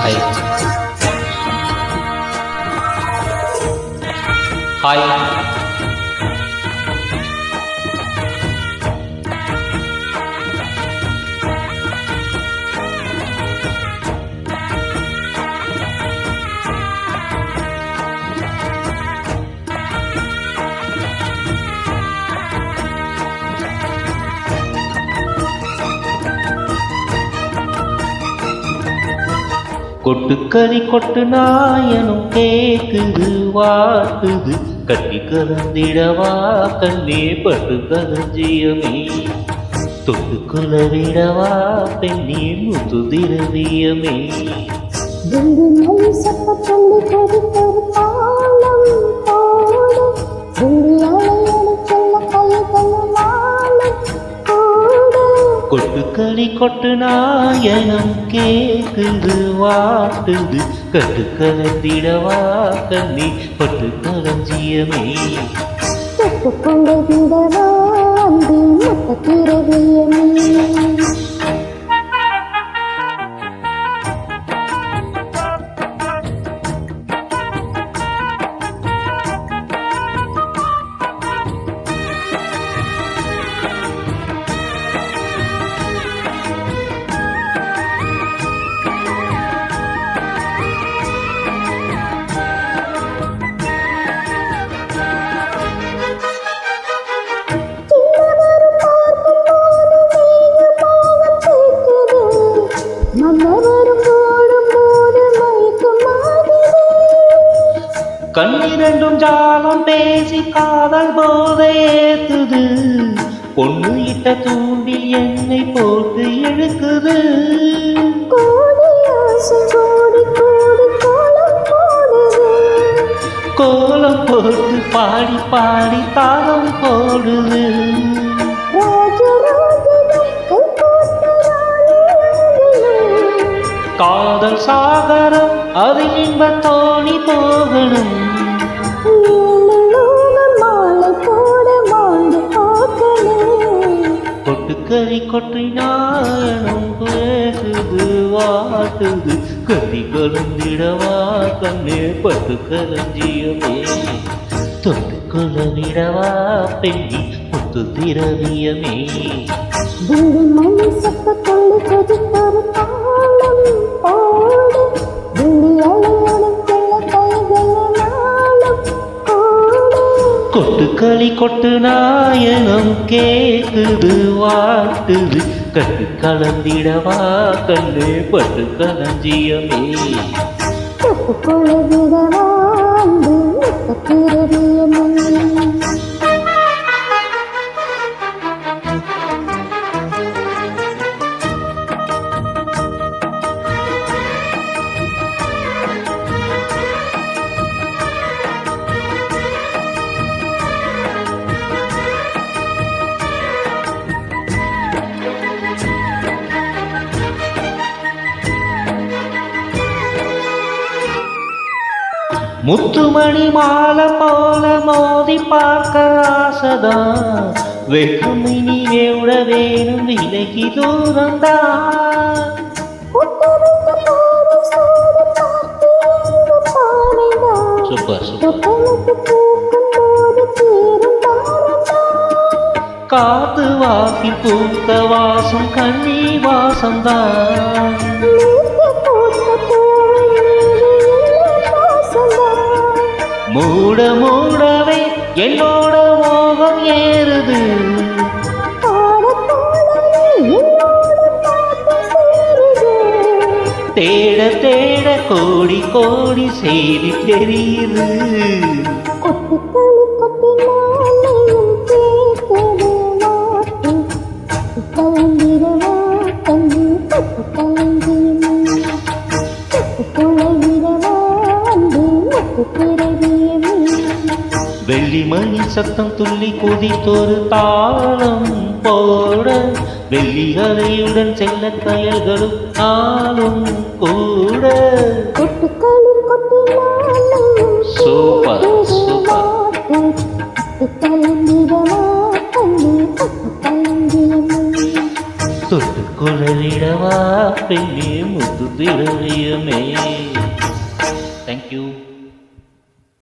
Hi hi கொட்டுக்கறி கொட்டு நாயனும் கேக்குது வாட்டுது கட்டி கலந்திடவா கண்ணே பட்டு கலஞ்சியமே தொட்டுக்குல விடவா பெண்ணே முத்து திரவியமே கொட்டுக்கறி கொட்டு நாயனம் கேக்குது வாட்டுது கட்டு கலந்திடவா கண்ணி பட்டு கலஞ்சியமே கண்ணிரண்டும் ஜாலம் பேசி காதல் போதை ஏத்துது பொண்ணு இட்ட தூண்டில் என்னை போட்டு இழுக்குது கோலம் போட்டு பாடி பாடி தாளம் போடுது காதல் சாகரம் அதில் இன்ப தோணி போகணும் கொட்டுக்கறி கொட்டி நாயனம் பேசுது வாட்டுது கறி கலந்திடவா கண்ணே பட்டு கலஞ்சியமே தொட்டுக்குள்ள விடவா பெண்ணி முத்து திரவியமே கொட்டுக்களி கொட்டு நாயனம் கேக்குது வாட்டுது கட்டு கலந்திடவா கண்ணு பட்டு கலஞ்சியமே முத்துமணி மாலை போல மோதி பார்க்க ஆசைதான் வெகுமினி எவ்வள வேணும் விலகி தூரந்தான் சூப்பர் காத்து வாக்கி பூத்த வாசம் கண்ணி வாசம்தான் மூட மூடவே என்னோட மோகம் ஏறுது தேட தேட கோடி கோடி செய்தி தெரியுது வெள்ளிமணி சத்தம் துள்ளி குதித்தொரு தாளம் போட வெள்ளி அலையுடன் செல்ல கயல்களும் நாளும் கூட சூப்பர் சூப்பர் தொட்டுக்கொள்ள உடலிடவா பெண்ணே முத்து திரவியமே. தேங்க்யூ.